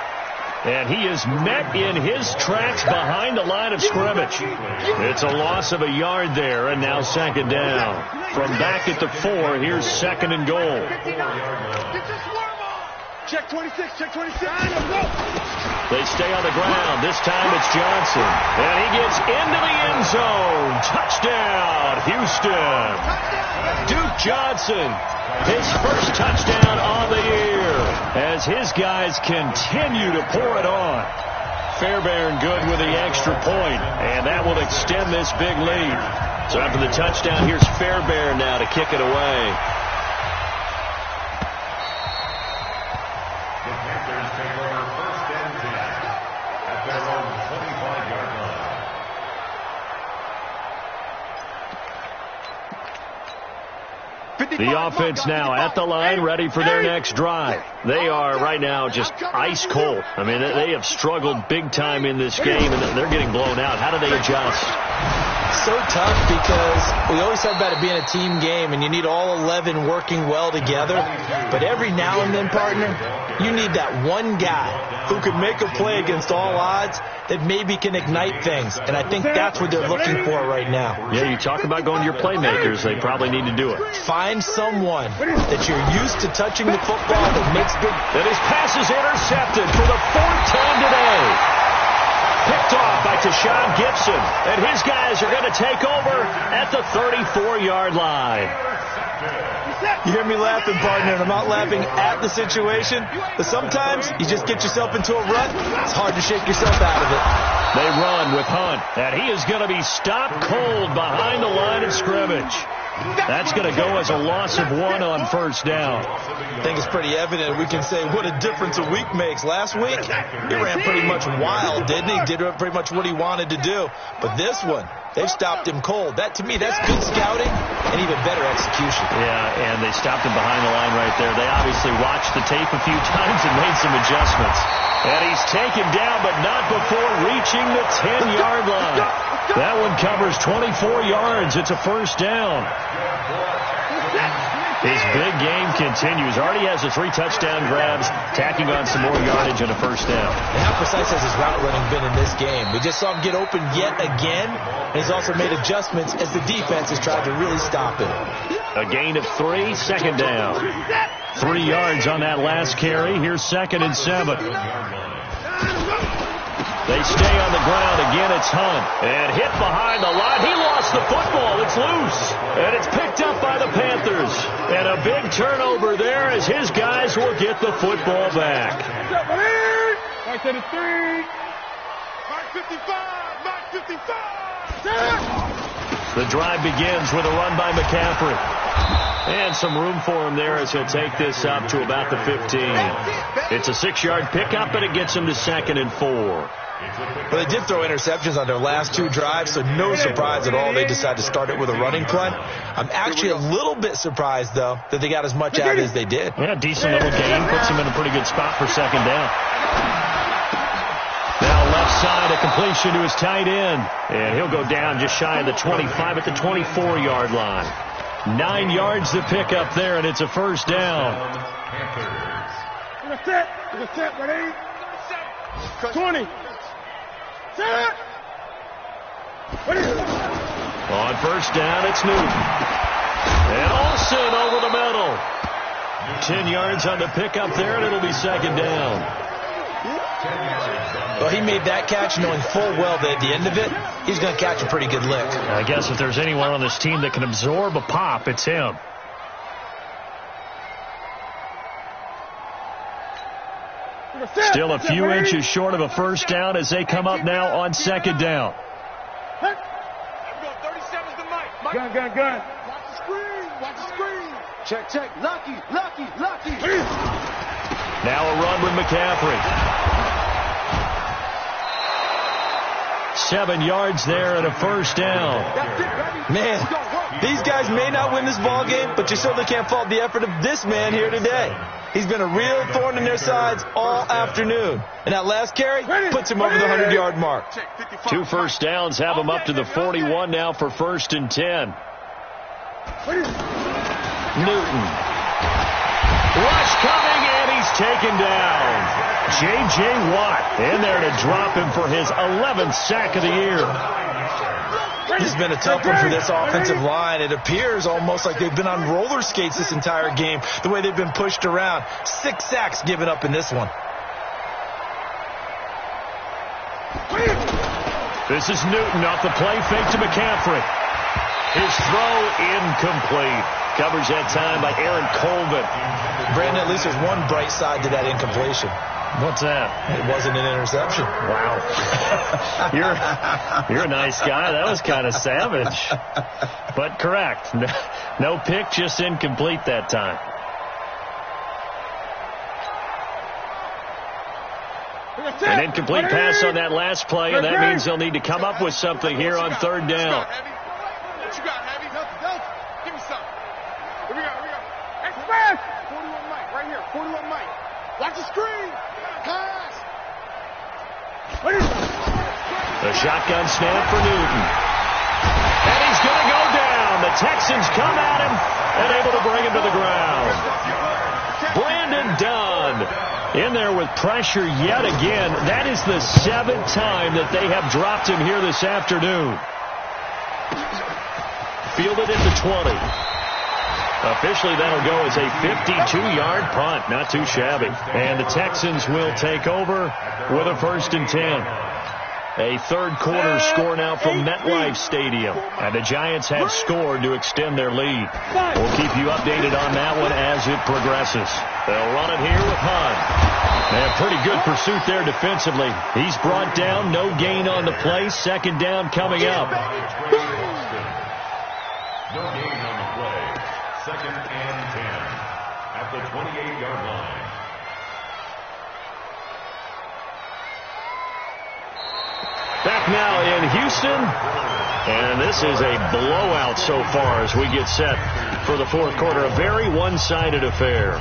And he is met in his tracks behind the line of scrimmage. It's a loss of a yard there, and now second down. From back at the 4, here's second and goal. Check 26, check 26. They stay on the ground. This time it's Johnson. And he gets into the end zone. Touchdown, Houston. Duke Johnson, his first touchdown on the year, as his guys continue to pour it on. Fairbairn good with the extra point, and that will extend this big lead. So after the touchdown, here's Fairbairn now to kick it away. The offense now at the line, ready for their next drive. They are right now just ice cold. I mean, they have struggled big time in this game, and they're getting blown out. How do they adjust? So tough, because we always talk about it being a team game, and you need all 11 working well together. But every now and then, partner, you need that one guy who can make a play against all odds that maybe can ignite things. And I think that's what they're looking for right now. Yeah, you talk about going to your playmakers. They probably need to do it. Find someone that you're used to touching the football that makes big... And his pass is intercepted for the 4th time today. Picked off by Tashawn Gibson. And his guys are going to take over at the 34-yard line. You hear me laughing, partner, and I'm not laughing at the situation, but sometimes you just get yourself into a rut. It's hard to shake yourself out of it. They run with Hunt, and he is going to be stopped cold behind the line of scrimmage. That's going to go as a loss of 1 on first down. I think it's pretty evident. We can say what a difference a week makes. Last week, he ran pretty much wild, didn't he? Did pretty much what he wanted to do. But this one, they've stopped him cold. That, to me, that's good scouting and even better execution. Yeah, and they stopped him behind the line right there. They obviously watched the tape a few times and made some adjustments. And he's taken down, but not before reaching the 10-yard line. That one covers 24 yards. It's a first down. His big game continues. Already has the 3 touchdown grabs, tacking on some more yardage and a first down. And how precise has his route running been in this game? We just saw him get open yet again, and he's also made adjustments as the defense has tried to really stop him. A gain of 3, second down. 3 yards on that last carry. Here's second and 7. They stay on the ground. Again, it's Hunt. And hit behind the line. He lost the football. It's loose. And it's picked up by the Panthers. And a big turnover there as his guys will get the football back. Mark 33. Mark 55. Mark 55. The drive begins with a run by McCaffrey. And some room for him there as he'll take this up to about the 15. It's a 6-yard pickup, and it gets him to second and 4. Well, they did throw interceptions on their last 2 drives, so no surprise at all they decided to start it with a running play. I'm actually a little bit surprised, though, that they got as much out as they did. Yeah, decent little gain. Puts him in a pretty good spot for second down. Now left side, a completion to his tight end. And he'll go down just shy of the 25 at the 24-yard line. 9 yards to pick up there, and it's a first down. Set. Ready? 20. Set. On first down, it's Newton. And Olsen over the middle. 10 yards on the pickup there, and it'll be second down. Well, he made that catch knowing full well that at the end of it, he's going to catch a pretty good lick. I guess if there's anyone on this team that can absorb a pop, it's him. Still a few inches short of a first down as they come up now on second down. 37's the mic. Gun. Watch the screen. Check. Lucky. Now a run with McCaffrey. 7 yards there and a first down. Man, these guys may not win this ball game, but you certainly can't fault the effort of this man here today. He's been a real thorn in their sides all afternoon. And that last carry puts him over the 100-yard mark. 2 first downs have him up to the 41 now for first and 10. Newton. Rush coming, and he's taken down. J.J. Watt in there to drop him for his 11th sack of the year. This has been a tough one for this offensive line. It appears almost like they've been on roller skates this entire game, the way they've been pushed around. 6 sacks given up in this one. This is Newton off the play fake to McCaffrey. His throw incomplete. Covers that time by Aaron Colvin. Brandon, at least there's one bright side to that incompletion. What's that? It wasn't an interception. Wow. You're a nice guy. That was kind of savage. But correct. No pick, just incomplete that time. An incomplete pass on that last play, and that means they'll need to come up with something here on third down. What you got, Heavy? Give me some. Here we go. Express! 41 Mike, right here. 41 Mike. Watch the screen. Pass. The shotgun snap for Newton. And he's going to go down. The Texans come at him and able to bring him to the ground. Brandon Dunn in there with pressure yet again. That is the 7th time that they have dropped him here this afternoon. Fielded at the 20. Officially, that'll go as a 52-yard punt. Not too shabby. And the Texans will take over with a 1st and 10. A third quarter score now from MetLife Stadium. And the Giants have scored to extend their lead. We'll keep you updated on that one as it progresses. They'll run it here with Hunt. They have pretty good pursuit there defensively. He's brought down, no gain on the play. 2nd down coming up. No gain on the play. 2nd and 10 at the 28-yard line. Back now in Houston. And this is a blowout so far as we get set for the 4th quarter. A very one-sided affair.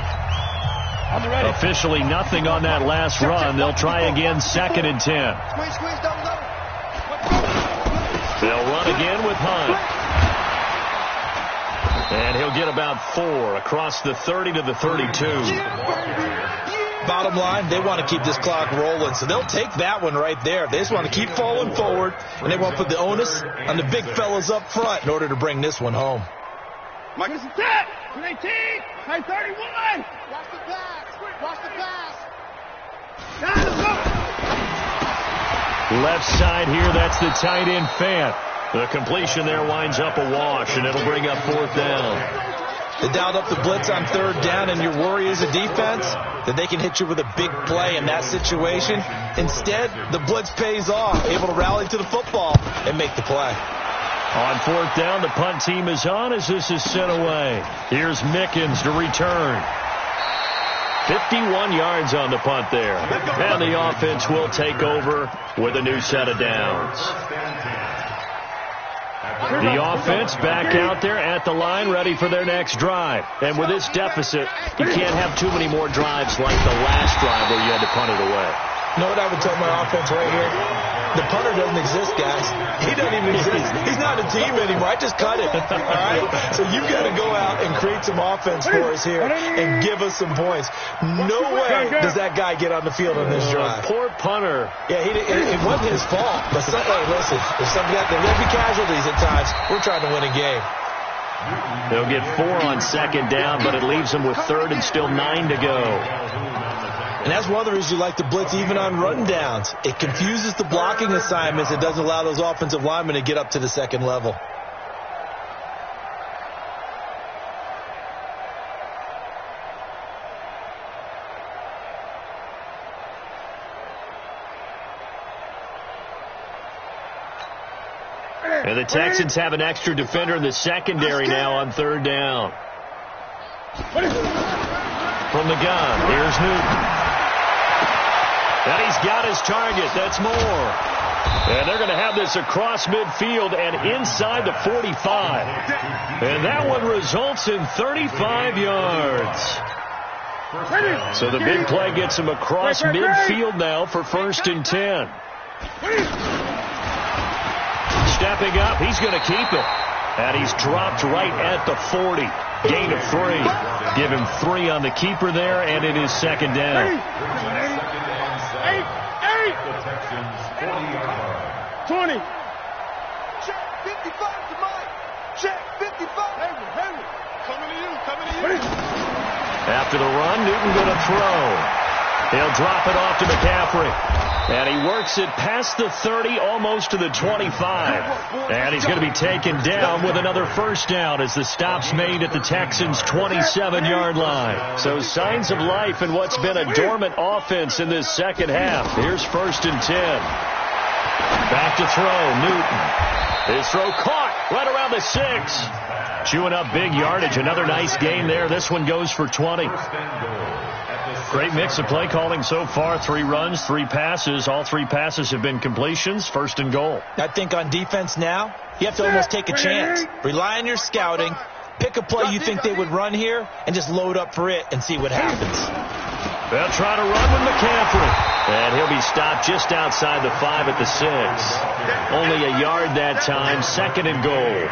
Officially nothing on that last run. They'll try again 2nd and 10. They'll run again with Hunt. And he'll get about 4 across the 30 to the 32. Bottom line, they want to keep this clock rolling, so they'll take that one right there. They just want to keep falling forward, and they want to put the onus on the big fellas up front in order to bring this one home. Mike is set. 218. High 31. Watch the pass. Watch the pass. Left side here, that's the tight end Fant. The completion there winds up a wash, and it'll bring up 4th down. They dialed up the blitz on 3rd down, and your worry as a defense that they can hit you with a big play in that situation. Instead, the blitz pays off, able to rally to the football and make the play. On 4th down, the punt team is on as this is sent away. Here's Mickens to return. 51 yards on the punt there. And the offense will take over with a new set of downs. The offense back out there at the line, ready for their next drive. And with this deficit, you can't have too many more drives like the last drive where you had to punt it away. You know what I would tell my offense right here? The punter doesn't exist, guys. He doesn't even exist. He's not a team anymore. I just cut it. All right? So you've got to go out and create some offense for us here and give us some points. No way does that guy get on the field on this drive. Poor punter. Yeah, it wasn't his fault. But hey, listen, if there will be casualties at times. We're trying to win a game. They'll get 4 on 2nd down, but it leaves them with 3rd and still 9 to go. And that's one of the reasons you like to blitz even on rundowns. It confuses the blocking assignments. It doesn't allow those offensive linemen to get up to the 2nd level. And the Texans have an extra defender in the secondary now on 3rd down. From the gun, here's Newton. And he's got his target. That's more. And they're going to have this across midfield and inside the 45. And that one results in 35 yards. So the big play gets him across midfield now for 1st and 10. Stepping up, he's going to keep it. And he's dropped right at the 40. Gain of 3. Give him 3 on the keeper there, and it is second down. 20. Check 55 to Mike. Check 55. Henry. Coming to you. After the run, Newton going to throw. He'll drop it off to McCaffrey. And he works it past the 30, almost to the 25. And he's going to be taken down with another first down as the stop's made at the Texans' 27-yard line. So signs of life in what's been a dormant offense in this second half. Here's 1st and 10. Back to throw, Newton. His throw caught right around the 6. Chewing up big yardage. Another nice gain there. This one goes for 20. Great mix of play calling so far. 3 runs, 3 passes. All 3 passes have been completions. 1st and goal. I think on defense now, you have to almost take a chance. Rely on your scouting. Pick a play you think they would run here and just load up for it and see what happens. They'll try to run with McCaffrey. And he'll be stopped just outside the 5 at the 6. Only a yard that time. 2nd and goal.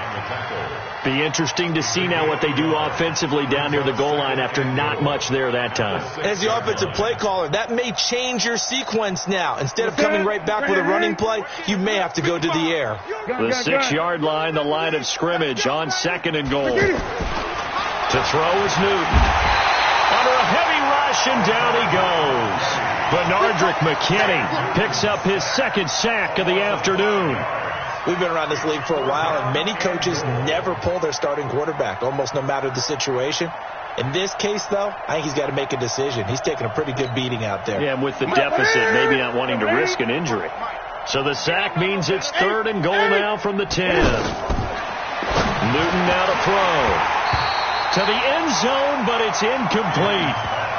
Be interesting to see now what they do offensively down near the goal line after not much there that time. As the offensive play caller, that may change your sequence now. Instead of coming right back with a running play, you may have to go to the air. The 6-yard line, the line of scrimmage on 2nd and goal. To throw is Newton. Under a heavy rush, and down he goes. Bernardrick McKinney picks up his 2nd sack of the afternoon. We've been around this league for a while, and many coaches never pull their starting quarterback, almost no matter the situation. In this case, though, I think he's got to make a decision. He's taking a pretty good beating out there. Yeah, and with the deficit, maybe not wanting to risk an injury. So the sack means it's 3rd and goal now from the 10. Newton now to throw. To the end zone, but it's incomplete.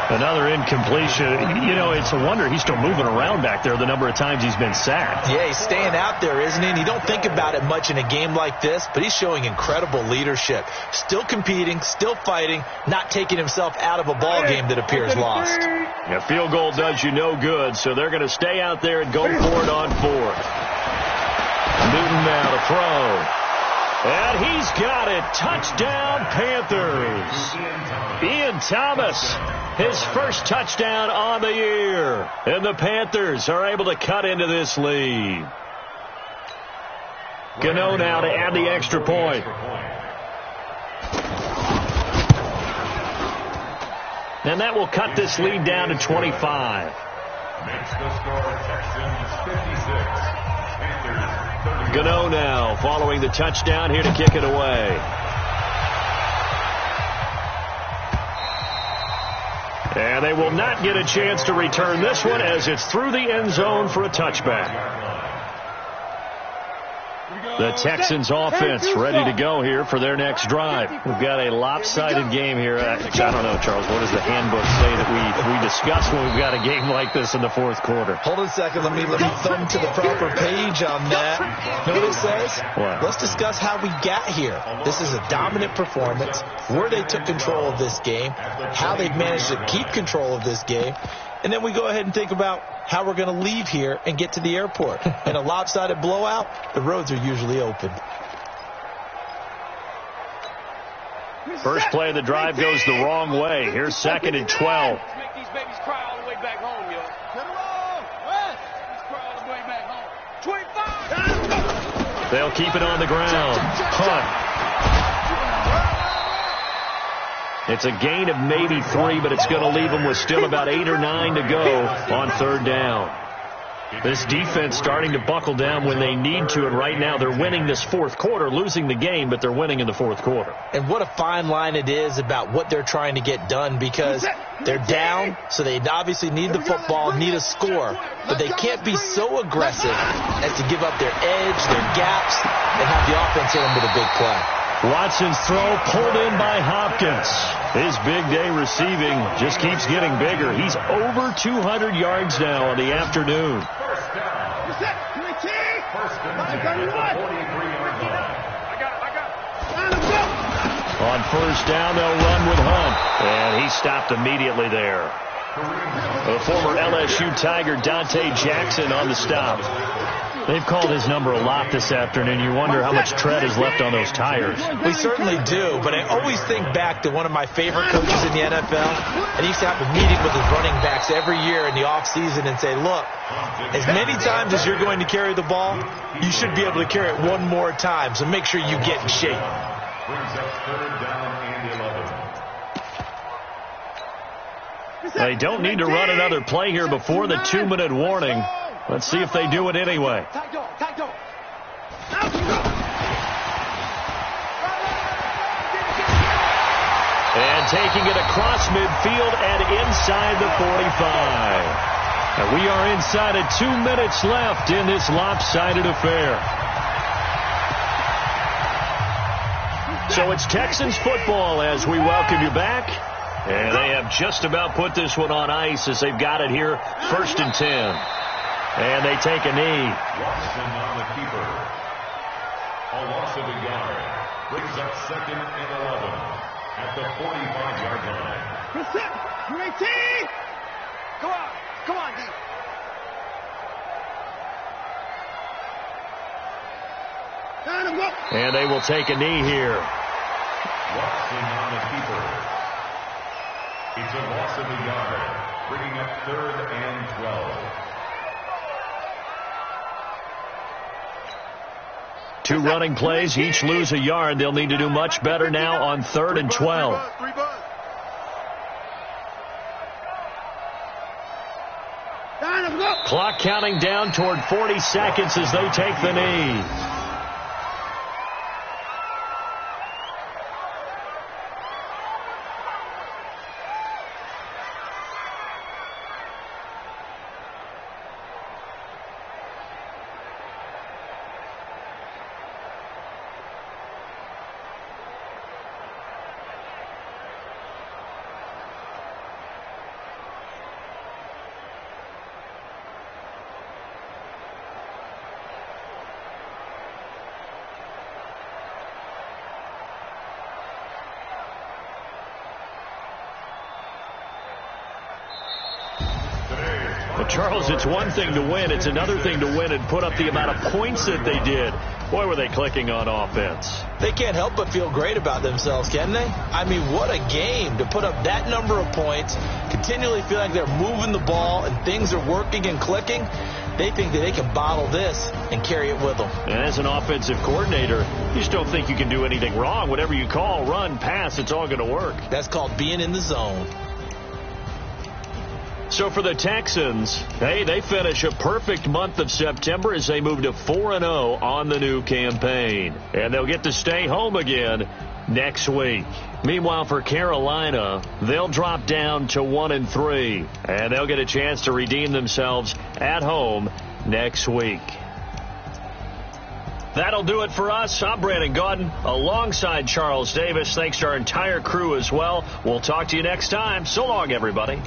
Another incompletion. You know, it's a wonder he's still moving around back there the number of times he's been sacked. Yeah, he's staying out there, isn't he? And you don't think about it much in a game like this, but he's showing incredible leadership. Still competing, still fighting, not taking himself out of a ball game that appears lost. A field goal does you no good, so they're going to stay out there and go for it on 4th. Newton now to throw. And he's got it. Touchdown, Panthers. Ian Thomas, his first touchdown on the year. And the Panthers are able to cut into this lead. Gano now to add the extra point. And that will cut this lead down to 25. Makes the score Texans 56. Gano now following the touchdown here to kick it away. And they will not get a chance to return this one as it's through the end zone for a touchback. The Texans offense ready to go here for their next drive. We've got a lopsided game here. I don't know, Charles, what does the handbook say that we discuss when we've got a game like this in the 4th quarter? Hold on a second. Let me thumb to the proper page on that. You know what it says? What? Let's discuss how we got here. This is a dominant performance, where they took control of this game, how they've managed to keep control of this game, and then we go ahead and think about how we're going to leave here and get to the airport. In a lopsided blowout, the roads are usually open. First play of the drive goes the wrong way. Here's 2nd and 12. Make these babies cry all the way back home, yo. Get them on. Babies cry all the way back home. 25. They'll keep it on the ground. Punt. It's a gain of maybe 3, but it's going to leave them with still about 8 or 9 to go on 3rd down. This defense starting to buckle down when they need to, and right now they're winning this 4th quarter, losing the game, but they're winning in the 4th quarter. And what a fine line it is about what they're trying to get done, because they're down, so they obviously need the football, need a score, but they can't be so aggressive as to give up their edge, their gaps, and have the offense hit them with a big play. Watson's throw pulled in by Hopkins. His big day receiving just keeps getting bigger. He's over 200 yards now on the afternoon. On 1st down, they'll run with Hunt. And he stopped immediately there. The former LSU Tiger Dante Jackson on the stop. They've called his number a lot this afternoon. You wonder how much tread is left on those tires. We certainly do, but I always think back to one of my favorite coaches in the NFL, and he used to have a meeting with his running backs every year in the offseason and say, look, as many times as you're going to carry the ball, you should be able to carry it one more time, so make sure you get in shape. Brings up 3rd down and 11. They don't need to run another play here before the 2-minute warning. Let's see if they do it anyway. And taking it across midfield and inside the 45. And we are inside of 2 minutes left in this lopsided affair. So it's Texans football as we welcome you back. And they have just about put this one on ice as they've got it here, 1st and 10. And they take a knee. Watson on the keeper. A loss of a yard. Brings up 2nd and 11 at the 45-yard line. You 18. Come on, D. And they will take a knee here. Watson on the keeper. It's a loss of a yard. Bringing up 3rd and 12. 2 running plays, each lose a yard. They'll need to do much better now on 3rd and 12. Clock counting down toward 40 seconds as they take the knee. Charles, it's one thing to win. It's another thing to win and put up the amount of points that they did. Boy, were they clicking on offense. They can't help but feel great about themselves, can they? I mean, what a game to put up that number of points, continually feel like they're moving the ball and things are working and clicking. They think that they can bottle this and carry it with them. And as an offensive coordinator, you just don't think you can do anything wrong. Whatever you call, run, pass, it's all going to work. That's called being in the zone. So for the Texans, hey, they finish a perfect month of September as they move to 4-0 on the new campaign. And they'll get to stay home again next week. Meanwhile, for Carolina, they'll drop down to 1-3. And they'll get a chance to redeem themselves at home next week. That'll do it for us. I'm Brandon Gaudin alongside Charles Davis. Thanks to our entire crew as well. We'll talk to you next time. So long, everybody.